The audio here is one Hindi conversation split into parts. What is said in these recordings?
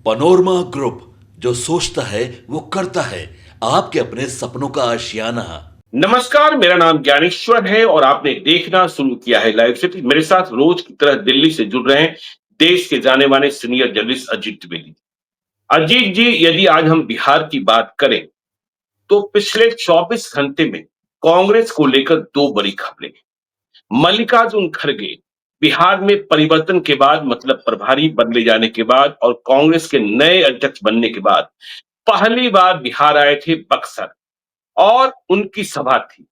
पनोरमा ग्रुप, जो सोचता है वो करता है। आपके अपने सपनों का आशियाना। नमस्कार, मेरा नाम ज्ञानेश्वर है और आपने देखना शुरू किया है लाइव सिटी। मेरे साथ रोज की तरह दिल्ली से जुड़ रहे हैं देश के जाने माने सीनियर जर्नलिस्ट अजीत द्विवेदी। अजीत जी, यदि आज हम बिहार की बात करें तो पिछले 24 घंटे में कांग्रेस को लेकर दो बड़ी खबरें। मल्लिकार्जुन खड़गे बिहार में परिवर्तन के बाद, मतलब प्रभारी बदले जाने के बाद और कांग्रेस के नए अध्यक्ष बनने के बाद पहली बार बिहार आए थे बक्सर और उनकी सभा थी।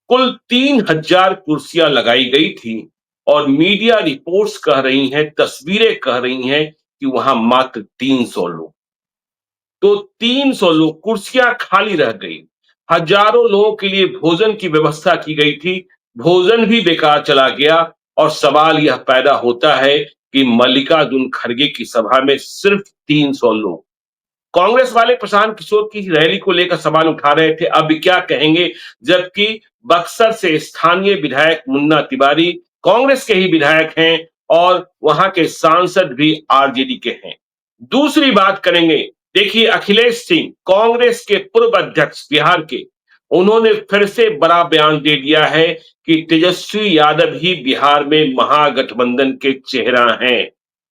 कुल 3,000 कुर्सियां लगाई गई थी और मीडिया रिपोर्ट्स कह रही हैं, तस्वीरें कह रही हैं कि वहां मात्र 300 लोग। तो 300 लोग, कुर्सियां खाली रह गई। हजारों लोगों के लिए भोजन की व्यवस्था की गई थी, भोजन भी बेकार चला गया। और सवाल यह पैदा होता है कि मल्लिकार्जुन खड़गे की सभा में सिर्फ 300 लोग। कांग्रेस वाले प्रशांत किशोर की रैली को लेकर सवाल उठा रहे थे, अब क्या कहेंगे, जबकि बक्सर से स्थानीय विधायक मुन्ना तिवारी कांग्रेस के ही विधायक हैं और वहां के सांसद भी आरजेडी के हैं। दूसरी बात करेंगे, देखिए अखिलेश सिंह, कांग्रेस के पूर्व अध्यक्ष बिहार के, उन्होंने फिर से बड़ा बयान दे दिया है कि तेजस्वी यादव ही बिहार में महागठबंधन के चेहरा हैं।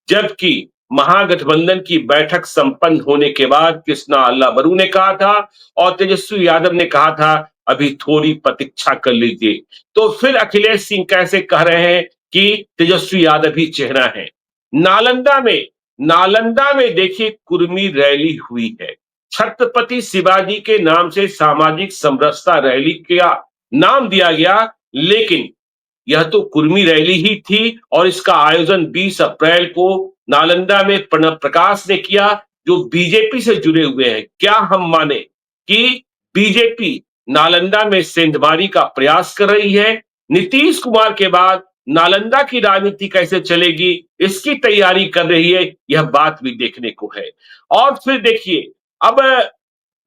जबकि महागठबंधन की बैठक संपन्न होने के बाद कृष्णा अल्लाबरू ने कहा था और तेजस्वी यादव ने कहा था अभी थोड़ी प्रतीक्षा कर लीजिए। तो फिर अखिलेश सिंह कैसे कह रहे हैं कि तेजस्वी यादव ही चेहरा है। नालंदा में नालंदा में देखिए कुर्मी रैली हुई है। छत्रपति शिवाजी के नाम से सामाजिक समरसता रैली का नाम दिया गया, लेकिन यह तो कुर्मी रैली ही थी और इसका आयोजन 20 अप्रैल को नालंदा में प्रणब प्रकाश ने किया, जो बीजेपी से जुड़े हुए हैं। क्या हम माने कि बीजेपी नालंदा में सेंधमारी का प्रयास कर रही है? नीतीश कुमार के बाद नालंदा की राजनीति कैसे चलेगी, इसकी तैयारी कर रही है, यह बात भी देखने को है। और फिर देखिए, अब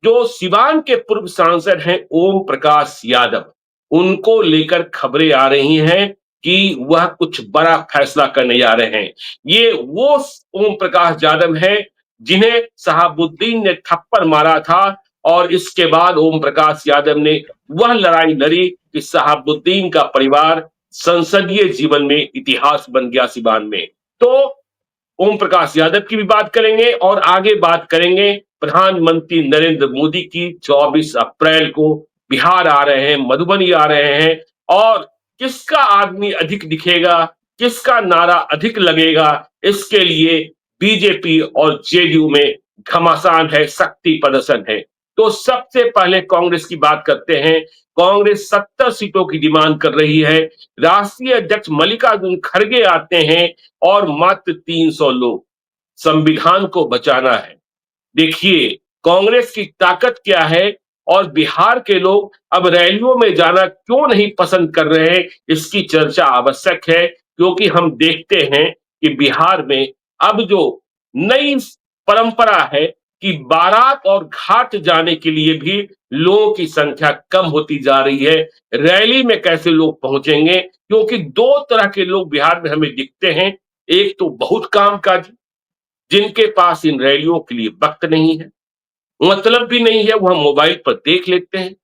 जो सिवान के पूर्व सांसद हैं ओम प्रकाश यादव, उनको लेकर खबरें आ रही हैं कि वह कुछ बड़ा फैसला करने जा रहे हैं। ये वो ओम प्रकाश यादव हैं जिन्हें शहाबुद्दीन ने थप्पड़ मारा था और इसके बाद ओम प्रकाश यादव ने वह लड़ाई लड़ी कि शहाबुद्दीन का परिवार संसदीय जीवन में इतिहास बन गया सिवान में। तो ओम प्रकाश यादव की भी बात करेंगे और आगे बात करेंगे प्रधानमंत्री नरेंद्र मोदी की। 24 अप्रैल को बिहार आ रहे हैं, मधुबनी आ रहे हैं और किसका आदमी अधिक दिखेगा, किसका नारा अधिक लगेगा, इसके लिए बीजेपी और जेडीयू में घमासान है, शक्ति प्रदर्शन है। तो सबसे पहले कांग्रेस की बात करते हैं। कांग्रेस 70 सीटों की डिमांड कर रही है। राष्ट्रीय अध्यक्ष मल्लिकार्जुन खड़गे आते हैं और मात्र 300 लोग। संविधान को बचाना है। देखिए कांग्रेस की ताकत क्या है और बिहार के लोग अब रैलियों में जाना क्यों नहीं पसंद कर रहे हैं, इसकी चर्चा आवश्यक है। क्योंकि हम देखते हैं कि बिहार में अब जो नई परंपरा है कि बारात और घाट जाने के लिए भी लोगों की संख्या कम होती जा रही है। रैली में कैसे लोग पहुंचेंगे, क्योंकि दो तरह के लोग बिहार में हमें दिखते हैं। एक तो बहुत कामकाजी, जिनके पास इन रैलियों के लिए वक्त नहीं है, मतलब भी नहीं है, वह मोबाइल पर देख लेते हैं।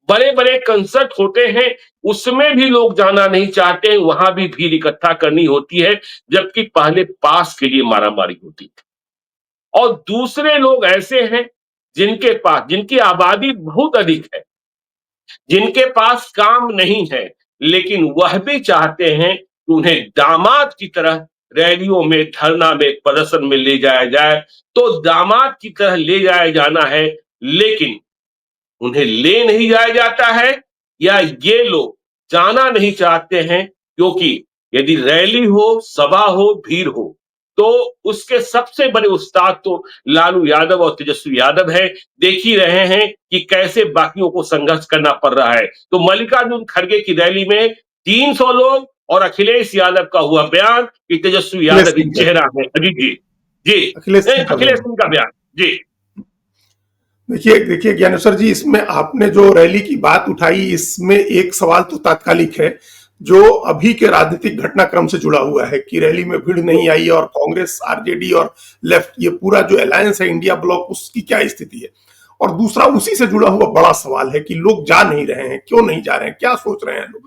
बड़े बड़े कंसर्ट होते हैं, उसमें भी लोग जाना नहीं चाहते हैं, वहां भी भीड़ इकट्ठा करनी होती है, जबकि पहले पास के लिए मारामारी होती थी। और दूसरे लोग ऐसे हैं जिनके पास, जिनकी आबादी बहुत अधिक है, जिनके पास काम नहीं है, लेकिन वह भी चाहते हैं कि उन्हें दामाद की तरह रैलियों में, धरना में, प्रदर्शन में ले जाया जाए। तो दामाद की तरह ले जाया जाना है, लेकिन उन्हें ले नहीं जाया जाता है, या ये लोग जाना नहीं चाहते हैं, क्योंकि यदि रैली हो, सभा हो, भीड़ हो, तो उसके सबसे बड़े उस्ताद तो लालू यादव और तेजस्वी यादव है। देख ही रहे हैं कि कैसे बाकियों को संघर्ष करना पड़ रहा है। तो मल्लिकार्जुन खड़गे की रैली में 300 लोग और अखिलेश यादव का हुआ बयान कि तेजस्वी अखिलेश यादव ही सिंह का चेहरा है। अजीत जी, जी, अखिलेश सिंह का अखिलेश बयान। सिंह का बयान। जी, देखिए देखिए ज्ञानेश्वर जी, इसमें आपने जो रैली की बात उठाई, इसमें एक सवाल तो तात्कालिक है। जो अभी के राजनीतिक घटनाक्रम से जुड़ा हुआ है कि रैली में भीड़ नहीं आई और कांग्रेस, आरजेडी और लेफ्ट, ये पूरा जो अलायंस है इंडिया ब्लॉक, उसकी क्या स्थिति है। और दूसरा उसी से जुड़ा हुआ बड़ा सवाल है कि लोग जा नहीं रहे हैं, क्यों नहीं जा रहे हैं, क्या सोच रहे हैं लोग।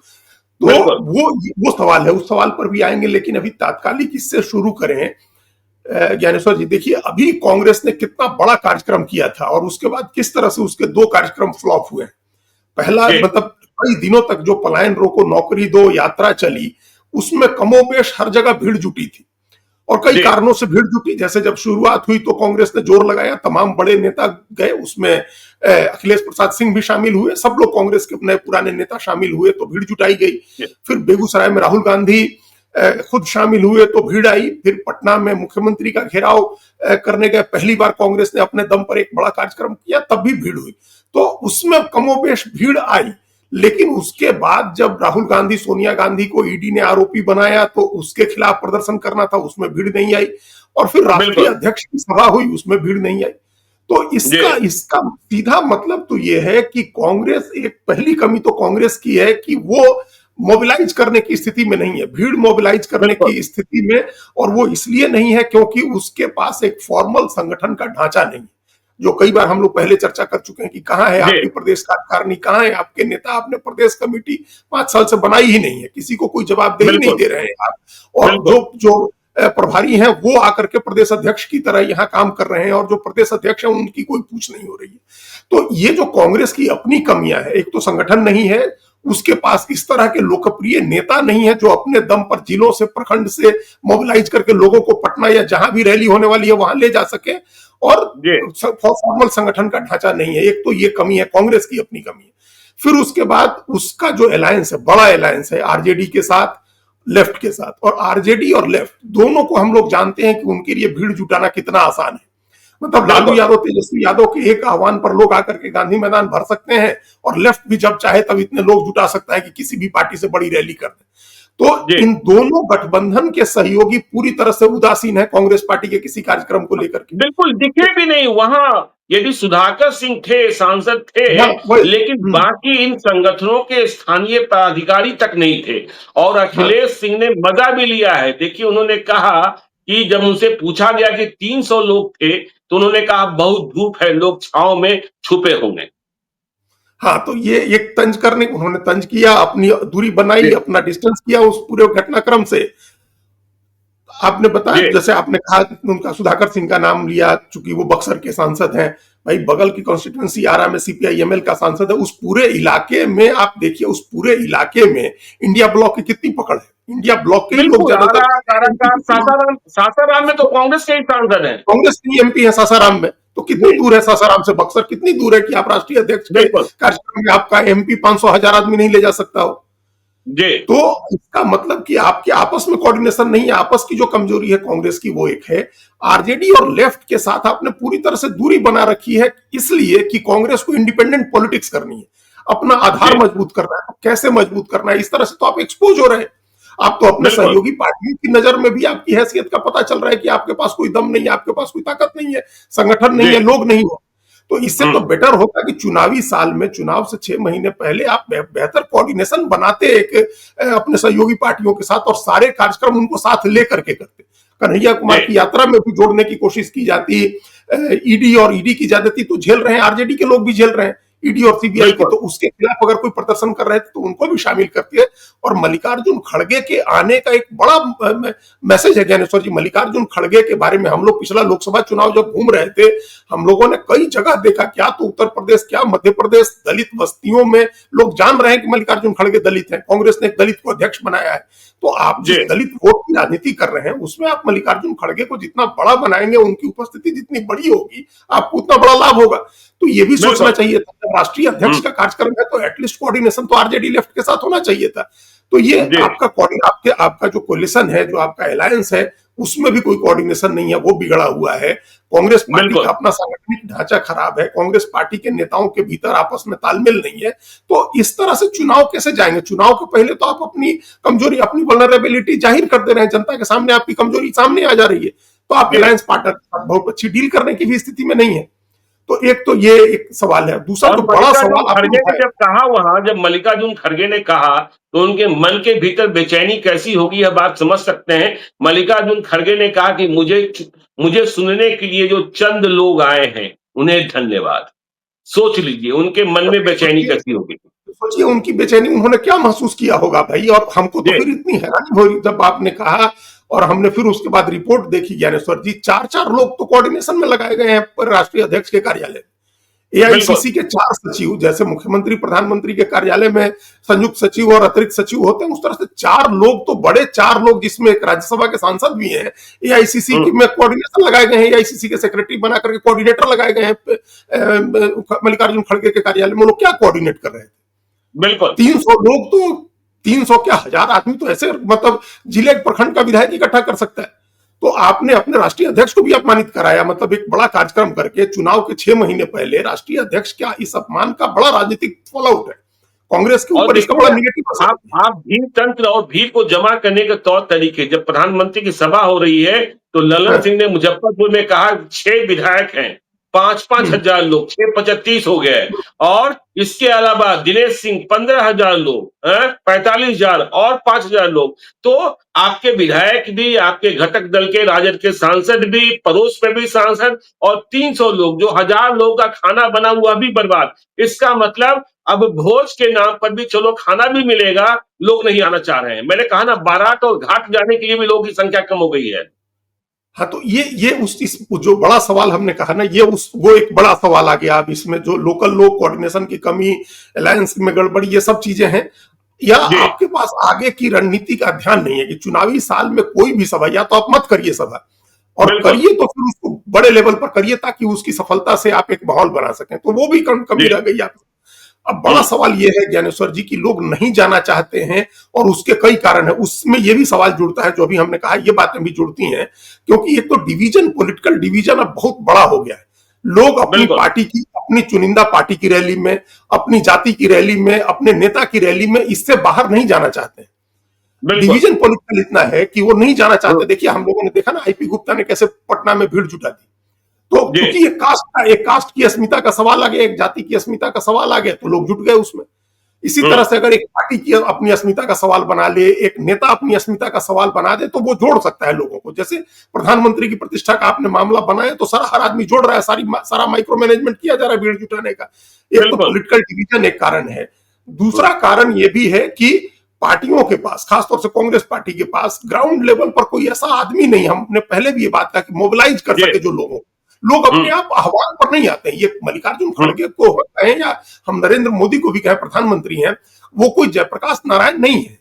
तो बिल्कुल वो सवाल है, उस सवाल पर भी आएंगे, लेकिन अभी तात्कालिक इससे शुरू करें। ज्ञानेश्वर जी, देखिए अभी कांग्रेस ने कितना बड़ा कार्यक्रम किया था और उसके बाद किस तरह से उसके दो कार्यक्रम फ्लॉप हुए। पहला जी मतलब कई दिनों तक जो पलायन रोको नौकरी दो यात्रा चली, उसमें कमोबेश हर जगह भीड़ जुटी थी और कई जी कारणों से भीड़ जुटी। जैसे जब शुरुआत हुई तो कांग्रेस ने जोर लगाया, तमाम बड़े नेता गए, उसमें अखिलेश प्रसाद सिंह भी शामिल हुए, सब लोग कांग्रेस के नए पुराने नेता शामिल हुए तो भीड़ जुटाई गई। जी फिर बेगूसराय में राहुल गांधी खुद शामिल हुए तो भीड़ आई। फिर पटना में मुख्यमंत्री का घेराव करने गए, पहली बार कांग्रेस ने अपने दम पर एक बड़ा कार्यक्रम किया, तब भी भीड़ हुई। तो उसमें कमोबेश भीड़ आई। लेकिन उसके बाद जब राहुल गांधी सोनिया गांधी को ईडी ने आरोपी बनाया तो उसके खिलाफ प्रदर्शन करना था, उसमें भीड़ नहीं आई। और फिर राष्ट्रीय बिल्कुल अध्यक्ष की सभा हुई, उसमें भीड़ नहीं आई। तो जी इसका इसका सीधा मतलब तो यह है कि कांग्रेस, एक पहली कमी तो कांग्रेस की है कि वो मोबिलाइज करने की स्थिति में नहीं है, भीड़ मोबिलाइज करने बिल्कुल की स्थिति में। और वो इसलिए नहीं है क्योंकि उसके पास एक फॉर्मल संगठन का ढांचा नहीं है, जो कई बार हम लोग पहले चर्चा कर चुके हैं कि कहां है जी आपकी प्रदेश कार्यकारिणी, कहां है आपके नेता, आपने प्रदेश कमेटी 5 साल से बनाई ही नहीं है, किसी को कोई जवाबदेही नहीं बिल्कुल दे रहे हैं आप। और बिल्कुल जो जो प्रभारी हैं वो आकर के प्रदेश अध्यक्ष की तरह यहाँ काम कर रहे हैं और जो प्रदेश अध्यक्ष है उनकी कोई पूछ नहीं हो रही है। तो ये जो कांग्रेस की अपनी कमियां है, एक तो संगठन नहीं है, उसके पास इस तरह के लोकप्रिय नेता नहीं है जो अपने दम पर जिलों से, प्रखंड से मोबिलाइज करके लोगों को पटना या जहां भी रैली होने वाली है वहां ले जा सके। और जी फॉर्मल संगठन का ढांचा नहीं है, एक तो ये कमी है, कांग्रेस की अपनी कमी है। फिर उसके बाद उसका जो अलायंस है, बड़ा अलायंस है आरजेडी के साथ, लेफ्ट के साथ। और आरजेडी और लेफ्ट दोनों को हम लोग जानते हैं कि उनके लिए भीड़ जुटाना कितना आसान है। मतलब लालू बिल्कुल यादव, तेजस्वी यादव के एक आह्वान पर लोग आकर के गांधी मैदान भर सकते हैं और लेफ्ट भी जब चाहे तब इतने लोग जुटा सकता है कि किसी भी पार्टी से बड़ी रैली कर दे। तो जी इन दोनों गठबंधन के सहयोगी पूरी तरह से उदासीन है कांग्रेस पार्टी के किसी कार्यक्रम को लेकर के। बिल्कुल दिखे भी नहीं वहां। यदि सुधाकर सिंह थे, सांसद थे, हाँ, वही। लेकिन बाकी इन संगठनों के स्थानीय पदाधिकारी तक नहीं थे। और हाँ अखिलेश सिंह ने मजा भी लिया है। देखिए उन्होंने कहा कि जब उनसे पूछा गया कि 300 लोग थे तो उन्होंने कहा बहुत धूप है, लोग छांव में छुपे होंगे। हाँ, तो ये एक तंज करने, उन्होंने तंज किया, अपनी दूरी बनाई, जी अपना डिस्टेंस किया उस पूरे घटनाक्रम से। आपने बताया, जी जैसे आपने कहा उनका सुधाकर सिंह का नाम लिया, चूंकि वो बक्सर के सांसद हैं। भाई बगल की कॉन्स्टिट्यूंसी आरा में सीपीआई-एमएल का सांसद है, उस पूरे इलाके में आप देखिए, उस पूरे इलाके में इंडिया ब्लॉक की कितनी पकड़ है। इंडिया ब्लॉक के ही लोग बिल्कुल आरा, ज्यादातर। काराकाट, सासाराम। सासाराम में तो कांग्रेस के ही सांसद हैं। कांग्रेस की एमपी है सासाराम में, तो कितनी जी दूर है सासाराम से बक्सर, कितनी दूर है कि आप राष्ट्रीय अध्यक्ष के बिल्कुल कार्यक्रम में आपका एमपी 500,000 आदमी नहीं ले जा सकता हो। जी तो इसका मतलब कि आपके आपस में कोऑर्डिनेशन नहीं है। आपस की जो कमजोरी है कांग्रेस की वो एक है। आरजेडी और लेफ्ट के साथ आपने पूरी तरह से दूरी बना रखी है, इसलिए कि कांग्रेस को इंडिपेंडेंट पॉलिटिक्स करनी है, अपना आधार जी मजबूत करना है। तो कैसे मजबूत करना है, इस तरह से तो आप एक्सपोज हो रहे हैं। आप तो अपने बिल्कुल सहयोगी पार्टियों की नजर में भी आपकी हैसियत का पता चल रहा है कि आपके पास कोई दम नहीं है, आपके पास कोई ताकत नहीं है, संगठन नहीं जी है, लोग नहीं हो। तो इससे तो हम्म बेटर होता कि चुनावी साल में, चुनाव से 6 महीने पहले आप बेहतर कोऑर्डिनेशन बनाते एक अपने सहयोगी पार्टियों के साथ, और सारे कार्यक्रम उनको साथ लेकर के करते। कन्हैया कुमार जी की यात्रा में भी जोड़ने की कोशिश की जाती, ईडी और ईडी की ज्यादती तो झेल रहे हैं, आरजेडी के लोग भी झेल रहे हैं, ईडी और सीबीआई के, बिल्कुल तो उसके खिलाफ अगर कोई प्रदर्शन कर रहे थे तो उनको भी शामिल करती है। और मल्लिकार्जुन खड़गे के आने का एक बड़ा मैसेज है ज्ञानेश्वर जी। मल्लिकार्जुन खड़गे के बारे में हम लोग पिछला लोकसभा चुनाव जब घूम रहे थे, हम लोगों ने कई जगह देखा, क्या तो उत्तर प्रदेश, क्या मध्य प्रदेश, दलित बस्तियों में लोग जान रहे हैं कि मल्लिकार्जुन खड़गे दलित हैं, कांग्रेस ने एक दलित को अध्यक्ष बनाया है। तो आप जिस जी दलित वोट की राजनीति कर रहे हैं उसमें आप मल्लिकार्जुन खड़गे को जितना बड़ा बनाएंगे, उनकी उपस्थिति जितनी बड़ी होगी, आपको उतना बड़ा लाभ होगा। तो ये भी सोचना बिल्कुल चाहिए था, जब राष्ट्रीय अध्यक्ष का कार्यक्रम है तो एटलीस्ट कोऑर्डिनेशन तो आरजेडी लेफ्ट के साथ होना चाहिए था। तो ये जी आपका जो कोलिशन है, जो आपका अलायंस है, उसमें भी कोई कोऑर्डिनेशन नहीं है, वो बिगड़ा हुआ है। कांग्रेस पार्टी बिल्कुल का अपना सांगठनिक ढांचा खराब है, कांग्रेस पार्टी के नेताओं के भीतर आपस में तालमेल नहीं है। तो इस तरह से चुनाव कैसे जाएंगे? चुनाव के पहले तो आप अपनी कमजोरी, अपनी वल्नरेबिलिटी जाहिर कर दे रहे हैं, जनता के सामने आपकी कमजोरी सामने आ जा रही है। तो आप जी अलायंस पार्टनर के साथ बहुत अच्छी डील करने की भी स्थिति में नहीं है। तो एक तो ये एक सवाल है, दूसरा और जो बड़ा मल्लिकार्जुन सवाल आपने खड़गे ने उठाया। जब कहा वहां, जब मल्लिकार्जुन खड़गे ने कहा, तो उनके मन के भीतर बेचैनी कैसी होगी यह बात समझ सकते हैं। मल्लिकार्जुन खड़गे ने कहा कि मुझे सुनने के लिए जो चंद लोग आए हैं उन्हें धन्यवाद। सोच लीजिए उनके मन में बेचैनी सोचिए, कैसी होगी। सोचिए उनकी बेचैनी उन्होंने क्या महसूस किया होगा भाई। और हमको तो जी, फिर इतनी हैरानी हुई जब आपने कहा, और हमने फिर उसके बाद रिपोर्ट देखी ज्ञानेश्वर जी, चार चार लोग तो कोऑर्डिनेशन में लगाए गए हैं राष्ट्रीय अध्यक्ष के कार्यालय। बिल्कुल। एआईसीसी के चार सचिव, जैसे मुख्यमंत्री प्रधानमंत्री के कार्यालय में संयुक्त सचिव और अतिरिक्त सचिव होते हैं, उस तरह से चार लोग, तो बड़े चार लोग, जिसमें एक राज्यसभा के सांसद भी हैं, एआईसीसी हुँ, में कोऑर्डिनेशन लगाए गए हैं, एआईसीसी के सेक्रेटरी बना करके कोऑर्डिनेटर लगाए गए हैं मल्लिकार्जुन खड़गे के कार्यालय में। लोग क्या कोऑर्डिनेट कर रहे थे? बिल्कुल। 300 लोग तो, 300 क्या, 1000 आदमी तो ऐसे मतलब जिले प्रखंड का विधायक इकट्ठा कर सकता है। तो आपने अपने राष्ट्रीय अध्यक्ष को भी अपमानित कराया, मतलब एक बड़ा कार्यक्रम करके चुनाव के 6 महीने पहले राष्ट्रीय अध्यक्ष। क्या इस अपमान का बड़ा राजनीतिक फॉलोआउट है, कांग्रेस के और ऊपर इसका देखिए, बड़ा निगेटिव असर है। आप भीड़ तंत्र और भीड़ को जमा करने के तौर तरीके, जब प्रधानमंत्री की सभा हो रही है तो लल्लन हाँ, सिंह ने मुजफ्फरपुर में कहा 6 विधायक हैं, 5-5 हजार लोग, 6 पचा 30 हो गए। और इसके अलावा दिनेश सिंह 15,000 लोग, 45,000 और 5,000 लोग। तो आपके विधायक भी, आपके घटक दल के राजद के सांसद भी, पड़ोस में भी सांसद, और 300 लोग, जो 1000 लोगों का खाना बना हुआ भी बर्बाद। इसका मतलब अब भोज के नाम पर भी चलो खाना भी मिलेगा, लोग नहीं आना चाह रहे हैं। मैंने कहा ना, बारात और घाट जाने के लिए भी लोगों की संख्या कम हो गई है। हाँ, तो ये उस इस जो बड़ा सवाल हमने कहा ना, ये उस वो एक बड़ा सवाल आ गया। अब इसमें जो लोकल लोग, कोऑर्डिनेशन की कमी, अलायंस में गड़बड़ी, ये सब चीजें हैं, या जी, आपके पास आगे की रणनीति का ध्यान नहीं है कि चुनावी साल में कोई भी सभा, या तो आप मत करिए सभा, और बिल्कुल। करिए तो फिर उसको बड़े लेवल पर करिए ताकि उसकी सफलता से आप एक माहौल बना सकें। तो वो भी कमी जी, रह गई आप। अब बड़ा हुँ, सवाल ये है ज्ञानेश्वर जी, कि लोग नहीं जाना चाहते हैं, और उसके कई कारण हैं। उसमें ये भी सवाल जुड़ता है, जो अभी हमने कहा, ये बातें भी जुड़ती हैं, क्योंकि एक तो डिवीजन, पॉलिटिकल डिवीजन अब बहुत बड़ा हो गया है। लोग अपनी बिल्कुल। पार्टी की, अपनी चुनिंदा पार्टी की रैली में, अपनी जाति की रैली में, अपने नेता की रैली में, इससे बाहर नहीं जाना चाहते हैं। बिल्कुल। डिवीजन पॉलिटिकल इतना है कि वो नहीं जाना हुँ, चाहते। देखिए, हम लोगों ने देखा ना, आईपी गुप्ता ने कैसे पटना में भीड़ जुटा दी। तो जी, क्योंकि एक कास्ट की अस्मिता का सवाल आ गया, एक जाति की अस्मिता का सवाल आ गया, तो लोग जुट गए उसमें। इसी हुँ, तरह से अगर एक पार्टी की अपनी अस्मिता का सवाल बना ले, एक नेता अपनी अस्मिता का सवाल बना दे, तो वो जोड़ सकता है लोगों को। जैसे प्रधानमंत्री की प्रतिष्ठा का आपने मामला बनाया, तो सारा हर आदमी जोड़ रहा है, सारा माइक्रो मैनेजमेंट किया जा रहा है भीड़ जुटाने का। एक तो बिल्कुल। पॉलिटिकल डिवीजन एक कारण है। हुँ, दूसरा कारण ये भी है कि पार्टियों के पास, खासतौर से कांग्रेस पार्टी के पास, ग्राउंड लेवल पर कोई ऐसा आदमी नहीं, हमने पहले भी ये बात कहा, कि मोबिलाइज कर जी, सके जो लोगों को। लोग हुँ, अपने आप आह्वान पर नहीं आते हैं। ये मल्लिकार्जुन हुँ, खड़गे को कहें, या हम नरेंद्र मोदी को भी कहें, प्रधानमंत्री हैं, वो कोई जयप्रकाश नारायण नहीं है।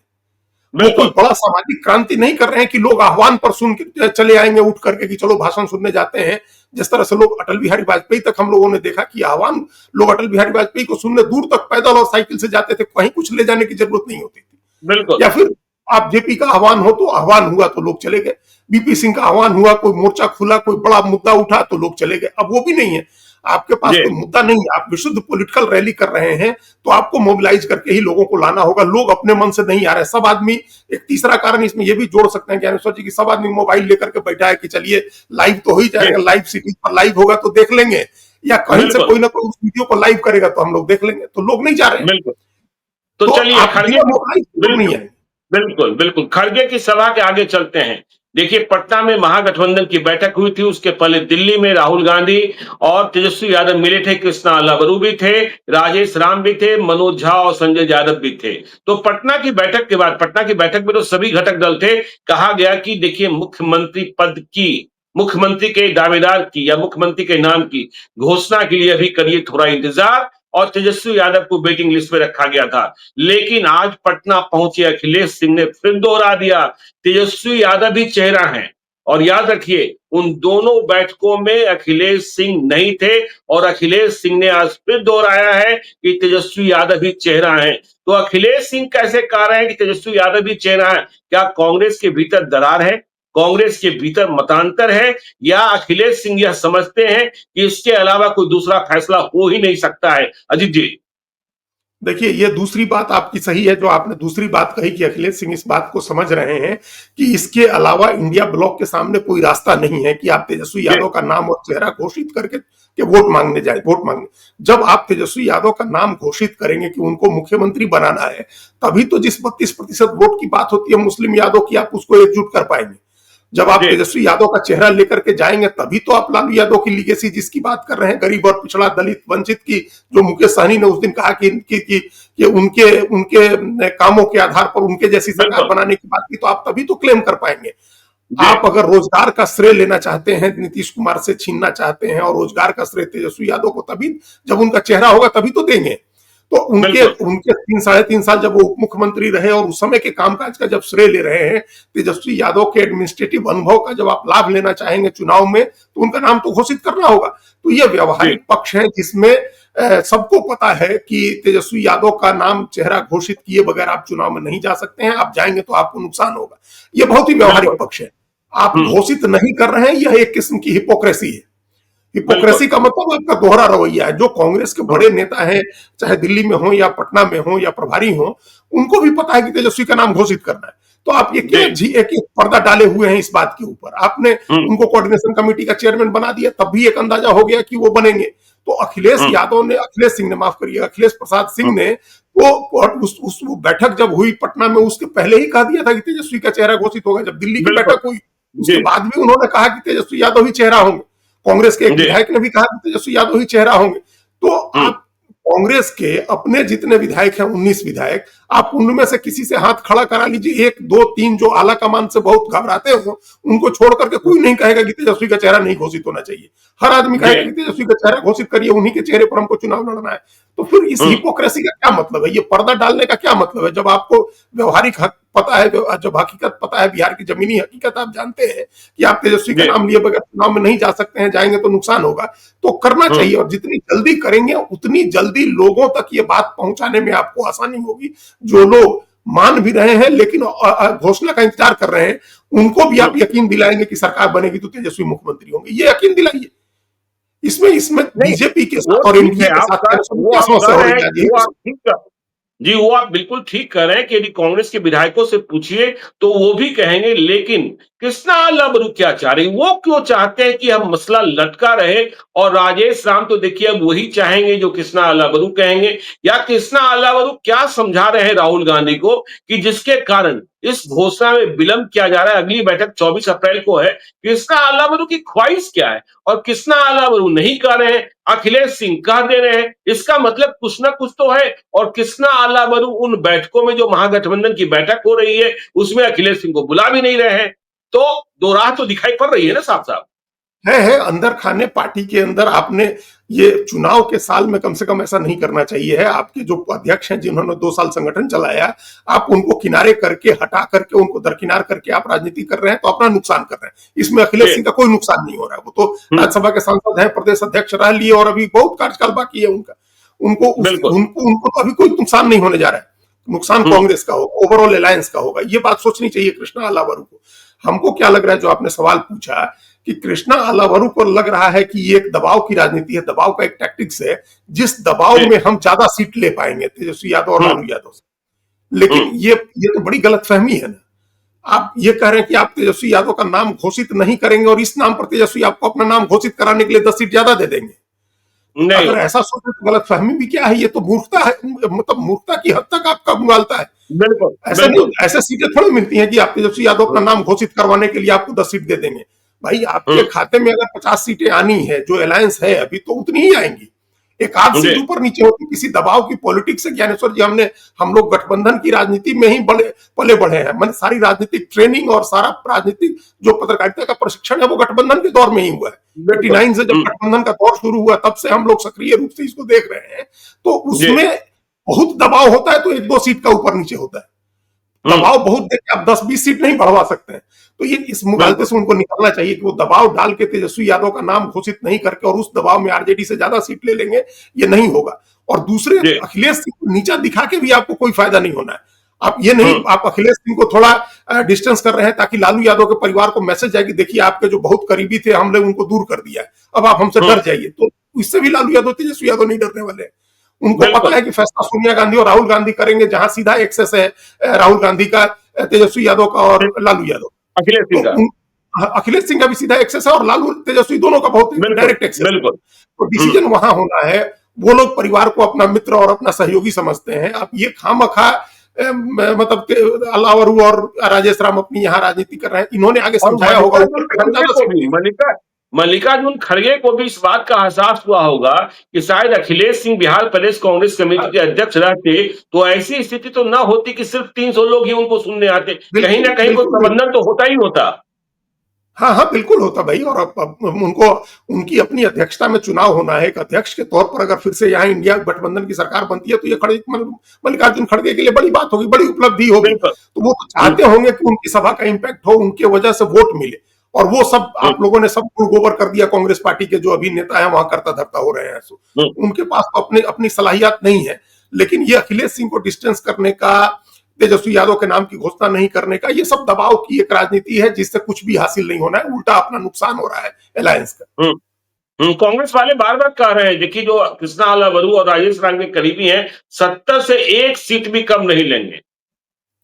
वो कोई बिल्कुल। बड़ा सामाजिक क्रांति नहीं कर रहे हैं कि लोग आह्वान पर सुन के चले आएंगे उठ करके, कि चलो भाषण सुनने जाते हैं। जिस तरह से लोग अटल बिहारी वाजपेयी तक, हम लोगों ने देखा कि आह्वान, लोग अटल बिहारी वाजपेयी को सुनने दूर तक पैदल और साइकिल से जाते थे, कहीं कुछ ले जाने की जरूरत नहीं होती थी। बिल्कुल। या फिर आप जेपी का आह्वान हो, तो आह्वान हुआ तो लोग चले गए। बीपी सिंह का आह्वान हुआ, कोई मोर्चा खुला, कोई बड़ा मुद्दा उठा, तो लोग चले गए। अब वो भी नहीं है, आपके पास जी, कोई मुद्दा नहीं है, आप विशुद्ध पॉलिटिकल रैली कर रहे हैं, तो आपको मोबिलाइज करके ही लोगों को लाना होगा। लोग अपने मन से नहीं आ रहे सब आदमी। एक तीसरा कारण इसमें ये भी जोड़ सकते हैं ज्ञानेश्वर जी, की सब आदमी मोबाइल लेकर के बैठा है कि चलिए लाइव तो हो ही जी, जाएगा, लाइव सिटी पर लाइव होगा तो देख लेंगे, या कहीं से बिल्कुल, कोई ना कोई उस वीडियो को लाइव करेगा तो हम लोग देख लेंगे। तो लोग नहीं जा रहे हैं। बिल्कुल। तो तो चलिए आप खड़गे बिना की, मोबिलाइज लोग नहीं बिल्कुल, आएंगे। बिल्कुल, बिल्कुल। खड़गे की सभा के आगे चलते हैं। देखिए, पटना में महागठबंधन की बैठक हुई थी, उसके पहले दिल्ली में राहुल गांधी और तेजस्वी यादव मिले थे, कृष्णा अल्लाबरू भी थे, राजेश राम भी थे, मनोज झा और संजय यादव भी थे। तो पटना की बैठक के बाद, पटना की बैठक में तो सभी घटक दल थे। कहा गया कि देखिए, मुख्यमंत्री पद की, मुख्यमंत्री के दावेदार की या मुख्यमंत्री के नाम की घोषणा के लिए अभी करिए थोड़ा इंतजार, और तेजस्वी यादव को वेटिंग लिस्ट में रखा गया था। लेकिन आज पटना पहुंचे अखिलेश सिंह ने फिर दोहरा दिया, तेजस्वी यादव भी चेहरा हैं। और याद रखिए, उन दोनों बैठकों में अखिलेश सिंह नहीं थे, और अखिलेश सिंह ने आज फिर दोहराया है कि तेजस्वी यादव भी चेहरा हैं। तो अखिलेश सिंह कैसे कह रहे हैं कि तेजस्वी यादव भी चेहरा है? क्या कांग्रेस के भीतर दरार है? कांग्रेस के भीतर मतांतर है? या अखिलेश सिंह यह समझते हैं कि इसके अलावा कोई दूसरा फैसला हो ही नहीं सकता है? अजीत जी। देखिए, ये दूसरी बात आपकी सही है, जो आपने दूसरी बात कही कि अखिलेश सिंह इस बात को समझ रहे हैं कि इसके अलावा इंडिया ब्लॉक के सामने कोई रास्ता नहीं है कि आप तेजस्वी जी यादव का नाम और चेहरा घोषित करके के वोट मांगने। जब आप तेजस्वी यादव का नाम घोषित करेंगे कि उनको मुख्यमंत्री बनाना है, तभी तो जिस 32% वोट की बात होती है मुस्लिम यादव की, आप उसको एकजुट कर पाएंगे। जब आप जी तेजस्वी यादव का चेहरा लेकर के जाएंगे, तभी तो आप लालू यादव की लीगेसी जिसकी बात कर रहे हैं, गरीब और पिछड़ा दलित वंचित की, जो मुकेश सहनी ने उस दिन कहा कि उनके उनके कामों के आधार पर उनके जैसी सरकार बिल्कुल बनाने की बात की, तो आप तभी तो क्लेम कर पाएंगे। जी आप अगर रोजगार का श्रेय लेना चाहते हैं, नीतीश कुमार से छीनना चाहते हैं, और रोजगार का श्रेय तेजस्वी यादव को तभी, जब उनका चेहरा होगा तभी तो देंगे। तो उनके बिल्कुल उनके 3 साढ़े 3 साल जब वो उप मुख्यमंत्री रहे और उस समय के कामकाज का जब श्रेय ले रहे हैं, तेजस्वी यादव के एडमिनिस्ट्रेटिव अनुभव का जब आप लाभ लेना चाहेंगे चुनाव में, तो उनका नाम तो घोषित करना होगा। तो ये जी व्यवहारिक पक्ष है जिसमें सबको पता है कि तेजस्वी यादव का नाम चेहरा घोषित किए बगैर आप चुनाव में नहीं जा सकते हैं, आप जाएंगे तो आपको नुकसान होगा। ये बहुत ही व्यवहारिक बिल्कुल पक्ष है। आप हम्म घोषित नहीं कर रहे हैं, यह एक किस्म की हिपोक्रेसी है। बिल्कुल हिपोक्रेसी का मतलब आपका दोहरा रवैया है। जो कांग्रेस के हम्म बड़े नेता हैं, चाहे दिल्ली में हो या पटना में हो या प्रभारी हो, उनको भी पता है कि तेजस्वी का नाम घोषित करना है। तो आप ये जी क्या एक एक पर्दा डाले हुए हैं इस बात के ऊपर? आपने हम्म उनको कोऑर्डिनेशन कमेटी का चेयरमैन बना दिया, तब भी एक अंदाजा हो गया कि वो बनेंगे। तो हम्म अखिलेश सिंह ने, माफ करिए, अखिलेश प्रसाद सिंह हम्म, ने वो बैठक जब हुई पटना में, उसके पहले ही कह दिया था कि तेजस्वी का चेहरा घोषित होगा। जब दिल्ली की बिल्कुल बैठक हुई, जी उसके बाद भी उन्होंने कहा कि तेजस्वी यादव ही चेहरा होंगे। कांग्रेस के एक जी विधायक ने भी कहा कि तेजस्वी यादव ही चेहरा होंगे। तो हम्म आप कांग्रेस के अपने जितने विधायक हैं, 19 विधायक, आप उनमें से किसी से हाथ खड़ा करा लीजिए, 1 2 3 जो आला कमान से बहुत घबराते हो, उनको छोड़ करके कोई नहीं कहेगा कि तेजस्वी का चेहरा नहीं घोषित होना चाहिए। हर आदमी जी कहेगा कि तेजस्वी का चेहरा घोषित करिए, उन्हीं के चेहरे पर हमको चुनाव लड़ना है। तो फिर इस हम्म हिपोक्रेसी का क्या मतलब है? ये पर्दा डालने का क्या मतलब है? जब आपको व्यवहारिक हक पता है, जब हकीकत पता है, बिहार की जमीनी हकीकत आप जानते हैं कि आप तेजस्वी का जी नाम लिए बगैर चुनाव में नहीं जा सकते हैं, जाएंगे तो नुकसान होगा। तो करना हम्म चाहिए, और जितनी जल्दी करेंगे उतनी जल्दी लोगों तक ये बात पहुंचाने में आपको आसानी होगी। जो लोग मान भी रहे हैं लेकिन घोषणा का इंतजार कर रहे हैं, उनको भी आप हम्म यकीन दिलाएंगे कि सरकार बनेगी तो तेजस्वी मुख्यमंत्री होंगे, ये यकीन दिलाइए। इसमें इसमें नहीं बीजेपी के वो साथ और ठीक एनडीए है के आप साथ कर वो क्या आप समस्या कह हो रहे रही हैं है? यही वो तो आप ठीक कर जी, वो आप बिल्कुल ठीक कह रहे हैं कि यदि कांग्रेस के विधायकों से पूछिए तो वो भी कहेंगे, लेकिन कृष्णा लबरू क्या चाह रही, वो क्यों चाहते हैं कि हम मसला लटका रहे। और राजेश राम तो देखिए अब वही चाहेंगे जो कृष्णा अलावरू कहेंगे। या कृष्णा अलावरू क्या समझा रहे हैं राहुल गांधी को कि जिसके कारण इस घोषणा में विलंब किया जा रहा है। अगली बैठक 24 अप्रैल को है। कृष्णा अलावरू की ख्वाहिश क्या है, और कृष्णा अलावरू नहीं कह रहे हैं, अखिलेश सिंह कह दे रहे हैं, इसका मतलब कुछ ना कुछ तो है। और कृष्णा अलावरू उन बैठकों में, जो महागठबंधन की बैठक हो रही है, उसमें अखिलेश सिंह को बुला भी नहीं रहे हैं। तो दो राह तो दिखाई पड़ रही है ना साफ साफ। है अंदर खाने पार्टी के अंदर। आपने ये चुनाव के साल में कम से कम ऐसा नहीं करना चाहिए है। आपके जो अध्यक्ष हैं, जिन्होंने 2 साल संगठन चलाया, आप उनको किनारे करके, हटा करके, उनको दरकिनार करके आप राजनीति कर रहे हैं, तो अपना नुकसान कर रहे हैं। इसमें अखिलेश जी सिंह का कोई नुकसान नहीं हो रहा है। वो तो हम्म राज्यसभा के सांसद हैं, प्रदेश अध्यक्ष रह लिए, और अभी बहुत कार्यकाल बाकी है उनका। बिल्कुल उनको तो अभी कोई नुकसान नहीं होने जा रहा है। नुकसान हम्म कांग्रेस का होगा, ओवरऑल अलायंस का होगा। ये बात सोचनी चाहिए कृष्णा अलावरू को। हमको क्या लग रहा है, जो आपने सवाल पूछा, कि कृष्णा अलावरू को लग रहा है कि ये एक दबाव की राजनीति है, दबाव का एक टैक्टिक्स है, जिस दबाव जी में हम ज्यादा सीट ले पाएंगे तेजस्वी यादव और हम्म लालू यादव से। लेकिन हम्म ये तो बड़ी गलतफहमी है ना। आप ये कह रहे हैं कि आप तेजस्वी यादव का नाम घोषित नहीं करेंगे, और इस नाम पर तेजस्वी आपको अपना नाम घोषित कराने के लिए 10 सीट ज्यादा दे देंगे। तो नहीं अगर होगा। ऐसा सोचे तो गलतफहमी भी क्या है? ये तो मूर्खता है, मतलब मूर्खता की हद तक आपका उबालता है। बिल्कुल ऐसा नहीं, बिल्कुल ऐसे सीटें थोड़ी मिलती हैं कि आप तेजस्वी यादव अपना नाम घोषित करवाने के लिए आपको 10 सीट दे देंगे। भाई, आपके हम्म खाते में अगर 50 सीटें आनी है, जो अलायंस है अभी, तो उतनी ही आएंगी। एक आध जी सीट ऊपर नीचे होती, किसी दबाव की पॉलिटिक्स से, ज्ञानेश्वर जी, हम लोग गठबंधन की राजनीति में ही पले बढ़े हैं। मैंने सारी राजनीतिक ट्रेनिंग और सारा राजनीतिक जो पत्रकारिता का प्रशिक्षण है, वो गठबंधन के दौर में ही हुआ है। बिल्कुल 89 से जब गठबंधन का दौर शुरू हुआ, तब से हम लोग सक्रिय रूप से इसको देख रहे हैं। तो जी उसमें बहुत दबाव होता है, तो 1 2 सीट का ऊपर नीचे होता है। हम्म दबाव बहुत देख के आप 10 20 सीट नहीं बढ़वा सकते हैं। तो ये इस मुगालते बिल्कुल से उनको निकलना चाहिए कि वो दबाव डाल के तेजस्वी यादव का नाम घोषित नहीं करके, और उस दबाव में आरजेडी से ज्यादा सीट ले लेंगे, ये नहीं होगा। और दूसरे, जी अखिलेश सिंह को नीचा दिखा के भी आपको कोई फायदा नहीं होना है। आप ये नहीं, हम्म आप अखिलेश सिंह को थोड़ा डिस्टेंस कर रहे हैं, ताकि लालू यादव के परिवार को मैसेज जाए कि देखिए, आपके जो बहुत करीबी थे, हमने उनको दूर कर दिया है, अब आप हमसे हम्म डर जाइए। तो इससे भी लालू यादव, तेजस्वी यादव नहीं डरने वाले हैं। उनको पता बिल्कुल। है कि फैसला सोनिया गांधी और राहुल गांधी करेंगे, जहां सीधा एक्सेस है राहुल गांधी का, तेजस्वी यादव का और लालू यादव। अखिलेश तो सिंह का। अखिलेश सिंह का भी सीधा एक्सेस है और लालू तेजस्वी दोनों का बहुत बिल्कुल, डायरेक्ट एक्सेस है। बिल्कुल। तो डिसीजन वहां होना है। वो लोग परिवार को अपना मित्र और अपना सहयोगी समझते हैं। अब ये खामखा मतलब अलावरू और राजेश राम अपनी यहाँ राजनीति कर रहे हैं, इन्होंने आगे और समझाया होगा ऊपर मल्लिकार्जुन पे हम खड़गे ज्यादा को सीट भी लेंगे। मल्लिकार्जुन खड़गे को भी इस बात का एहसास हुआ होगा कि शायद अखिलेश सिंह बिहार प्रदेश कांग्रेस कमेटी के अध्यक्ष रहते तो ऐसी स्थिति तो ना होती कि सिर्फ 300 लोग ही उनको सुनने आते, कहीं बिल्कुल ना कहीं कोई बिल्कुल बिल्कुल। प्रबंधन तो होता ही होता। हाँ हाँ बिल्कुल होता भाई। और अब उनको उनकी अपनी अध्यक्षता में चुनाव होना है। एक अध्यक्ष के तौर पर अगर फिर से यहाँ इंडिया गठबंधन की सरकार बनती है तो ये मल्लिकार्जुन खड़गे के लिए बड़ी बात होगी, बड़ी उपलब्धि होगी। बिल्कुल। तो वो तो हम्म, चाहते होंगे कि उनकी सभा का इम्पैक्ट हो, उनके वजह से वोट मिले। और वो सब हम्म, आप लोगों ने सब गुड़ गोबर कर दिया कांग्रेस पार्टी के जो अभी नेता है वहां करता धरता हो रहे हैं। सो हम्म, उनके पास तो अपनी अपनी सलाहियत नहीं है। लेकिन ये अखिलेश सिंह को डिस्टेंस करने का, तेजस्वी यादव के नाम की घोषणा नहीं करने का, ये सब दबाव की एक राजनीति है जिससे कुछ भी हासिल नहीं होना है, उल्टा अपना नुकसान हो रहा है अलायंस का। हम्म, कांग्रेस वाले बार बार कह रहे हैं, देखिए जो कृष्णा अलावरू और राजेश राम के करीबी हैं, 70 से एक सीट भी कम नहीं लेंगे।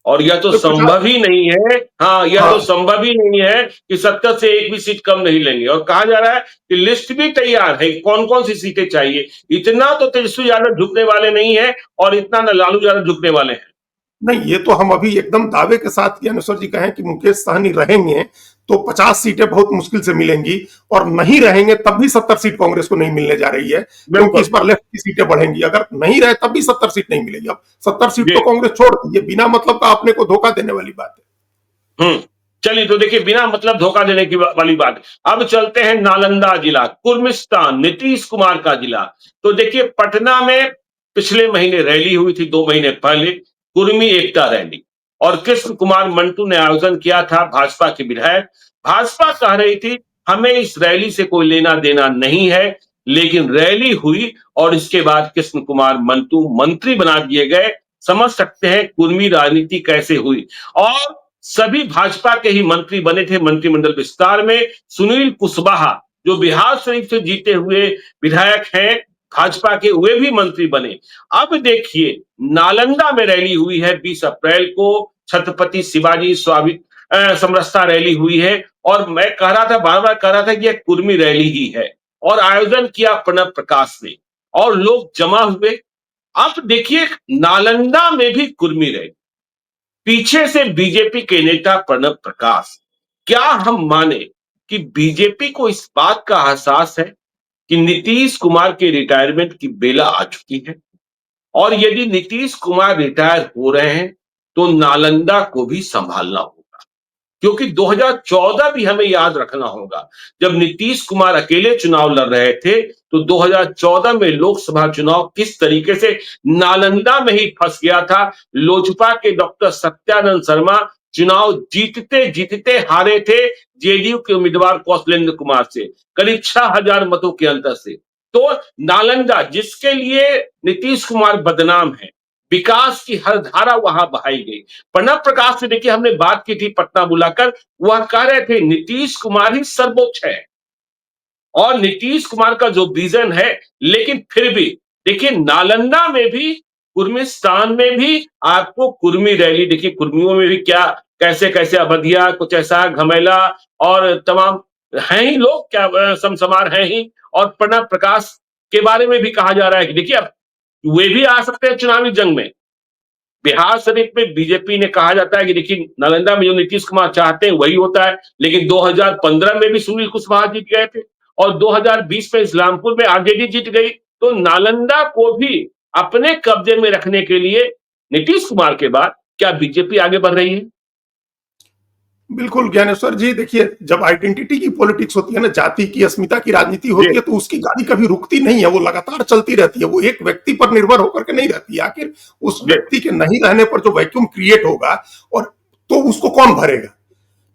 और यह तो तो संभव ही नहीं है। हाँ, यह तो हाँ संभव ही नहीं है कि 70 से एक भी सीट कम नहीं लेंगे। और कहा जा रहा है कि लिस्ट भी तैयार है, कौन कौन सी सीटें चाहिए। इतना तो तेजस्वी यादव झुकने वाले नहीं है और इतना न लालू यादव झुकने वाले हैं। नहीं, ये तो हम अभी एकदम दावे के साथ ज्ञानेश्वर जी कहें कि मुकेश सहनी रहेंगे तो 50 सीटें बहुत मुश्किल से मिलेंगी, और नहीं रहेंगे तब भी 70 सीट कांग्रेस को नहीं मिलने जा रही है, क्योंकि बिल्कुल। इस बार लेफ्ट की सीटें बढ़ेंगी। अगर नहीं रहे तब भी 70 सीट नहीं मिलेगी। अब 70 सीट जी। तो कांग्रेस छोड़ दी, ये बिना मतलब का अपने को धोखा देने वाली बात है। चलिए, तो देखिए बिना मतलब धोखा देने की वाली बात। अब चलते हैं नालंदा जिला, कुर्मिस्तान, नीतीश कुमार का जिला। तो देखिए पटना में पिछले महीने रैली हुई थी, 2 महीने पहले, कुर्मी एकता रैली। और कृष्ण कुमार मंटू ने आयोजन किया था, भाजपा के विधायक। भाजपा कह रही थी हमें इस रैली से कोई लेना देना नहीं है, लेकिन रैली हुई और इसके बाद कृष्ण कुमार मंटू मंत्री बना दिए गए। समझ सकते हैं कुर्मी राजनीति कैसे हुई। और सभी भाजपा के ही मंत्री बने थे मंत्रिमंडल विस्तार में। सुनील कुशवाहा जो बिहार शरीफ से जीते हुए विधायक हैं भाजपा के, वे भी मंत्री बने। अब देखिए नालंदा में रैली हुई है 20 अप्रैल को, छत्रपति शिवाजी स्वाभित समरसता रैली हुई है। और मैं कह रहा था, बार बार कह रहा था कि यह कुर्मी रैली ही है। और आयोजन किया प्रणब प्रकाश ने और लोग जमा हुए। अब देखिए नालंदा में भी कुर्मी रैली, पीछे से बीजेपी के नेता प्रणब प्रकाश। क्या हम माने कि बीजेपी को इस बात का एहसास है कि नीतीश कुमार के रिटायरमेंट की बेला आ चुकी है, और यदि नीतीश कुमार रिटायर हो रहे हैं तो नालंदा को भी संभालना होगा। क्योंकि 2014 भी हमें याद रखना होगा, जब नीतीश कुमार अकेले चुनाव लड़ रहे थे तो 2014 में लोकसभा चुनाव किस तरीके से नालंदा में ही फंस गया था। लोजपा के डॉक्टर सत्यानंद शर्मा चुनाव जीतते जीतते हारे थे जेडीयू के उम्मीदवार कौशलेंद्र कुमार से, करीब 6,000 मतों के अंतर से। तो नालंदा, जिसके लिए नीतीश कुमार बदनाम है, विकास की हर धारा वहां बहाई गई। प्रणब प्रकाश से देखिए हमने बात की थी पटना बुलाकर, वह कह रहे थे नीतीश कुमार ही सर्वोच्च है और नीतीश कुमार का जो विजन है। लेकिन फिर भी देखिए नालंदा में भी, कुर्मिस्तान में भी आपको कुर्मी रैली, देखिए कुर्मियों में भी क्या कैसे कैसे अवधिया, कुछ ऐसा घमेला और तमाम हैं ही लोग, क्या समसमार हैं ही। और प्रणब प्रकाश के बारे में भी कहा जा रहा है कि देखिए अब वे भी आ सकते हैं चुनावी जंग में। बिहार शरीफ में बीजेपी ने कहा जाता है कि देखिए नालंदा में जो नीतीश कुमार चाहते हैं वही होता है। लेकिन 2015 में भी सुनील कुशवाहा जीत गए थे और 2020 में इस्लामपुर में आरजेडी जीत गई। तो नालंदा को भी अपने कब्जे में रखने के लिए नीतीश कुमार के बाद क्या बीजेपी आगे बढ़ रही है? बिल्कुल ज्ञानेश्वर जी, देखिए जब आइडेंटिटी की पॉलिटिक्स होती है ना, जाति की अस्मिता की राजनीति जी। होती है, तो उसकी गाड़ी कभी रुकती नहीं है, वो लगातार चलती रहती है। वो एक व्यक्ति पर निर्भर होकर के नहीं रहती है। आखिर उस जी। व्यक्ति के नहीं रहने पर जो वैक्यूम क्रिएट होगा, और तो उसको कौन भरेगा।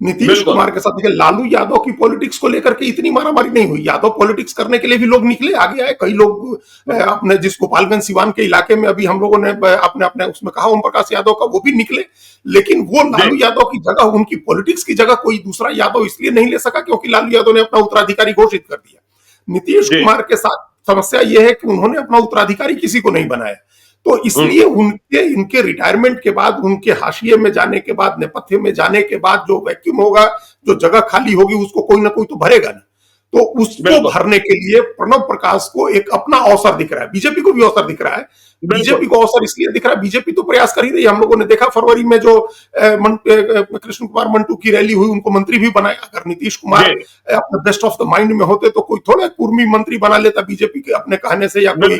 नीतीश बिल्कुल। कुमार के साथ देखिए लालू यादव की पॉलिटिक्स को लेकर के इतनी मारामारी नहीं हुई। यादव पॉलिटिक्स करने के लिए भी लोग निकले, आगे आए कई लोग। अपने जिस गोपालगंज सिवान के इलाके में अभी हम लोगों ने अपने अपने उसमें कहा ओम प्रकाश यादव का, वो भी निकले। लेकिन वो जी। लालू यादव की जगह, उनकी पॉलिटिक्स की जगह कोई दूसरा यादव इसलिए नहीं ले सका क्योंकि लालू यादव ने अपना उत्तराधिकारी घोषित कर दिया। नीतीश जी। कुमार के साथ समस्या यह है कि उन्होंने अपना उत्तराधिकारी किसी को नहीं बनाया। तो इसलिए इनके रिटायरमेंट के बाद, उनके हाशिए में जाने के बाद, नेपथ्य में जाने के बाद जो वैक्यूम होगा, जो जगह खाली होगी, उसको कोई ना कोई तो भरेगा ना। तो उसको भरने के लिए प्रणब प्रकाश को एक अपना अवसर दिख रहा है, बीजेपी को भी अवसर दिख रहा है। बीजेपी को अवसर इसलिए दिख रहा है, बीजेपी तो प्रयास कर ही रही है। हम लोगों ने देखा फरवरी में जो कृष्ण कुमार मंटू की रैली हुई, उनको मंत्री भी बनाया। अगर नीतीश कुमार अपने बेस्ट ऑफ द माइंड में होते तो कोई थोड़ा कुर्मी मंत्री बना लेता बीजेपी के अपने कहने से, या कोई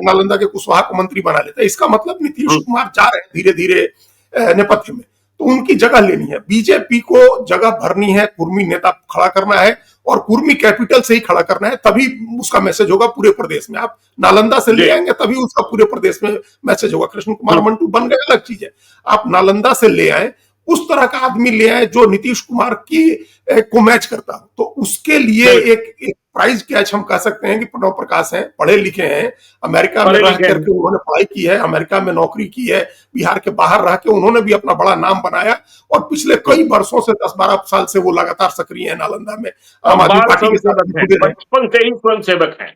नालंदा के कुशवाहा को मंत्री बना लेता। इसका मतलब नीतीश कुमार जा रहे हैं धीरे धीरे नेपथ्य में, तो उनकी जगह लेनी है, बीजेपी को जगह भरनी है, कुर्मी नेता खड़ा करना है और कुर्मी कैपिटल से ही खड़ा करना है, तभी उसका मैसेज होगा पूरे प्रदेश में। आप नालंदा से ले आएंगे तभी उसका पूरे प्रदेश में मैसेज होगा। कृष्ण कुमार मंटू बन गए अलग चीज है, आप नालंदा से ले आए, उस तरह का आदमी ले आए जो नीतीश कुमार की को मैच करता हो। तो उसके लिए एक प्राइज कैच हम कह सकते हैं कि प्रणब प्रकाश हैं, पढ़े लिखे हैं, अमेरिका में रह करके उन्होंने पढ़ाई की है, अमेरिका में नौकरी की है, बिहार के बाहर रह के उन्होंने भी अपना बड़ा नाम बनाया और पिछले कई वर्षों से 10-12 साल से वो लगातार सक्रिय है नालंदा में, आम आदमी पार्टी के साथ बचपन से ही स्वयंसेवक हैं।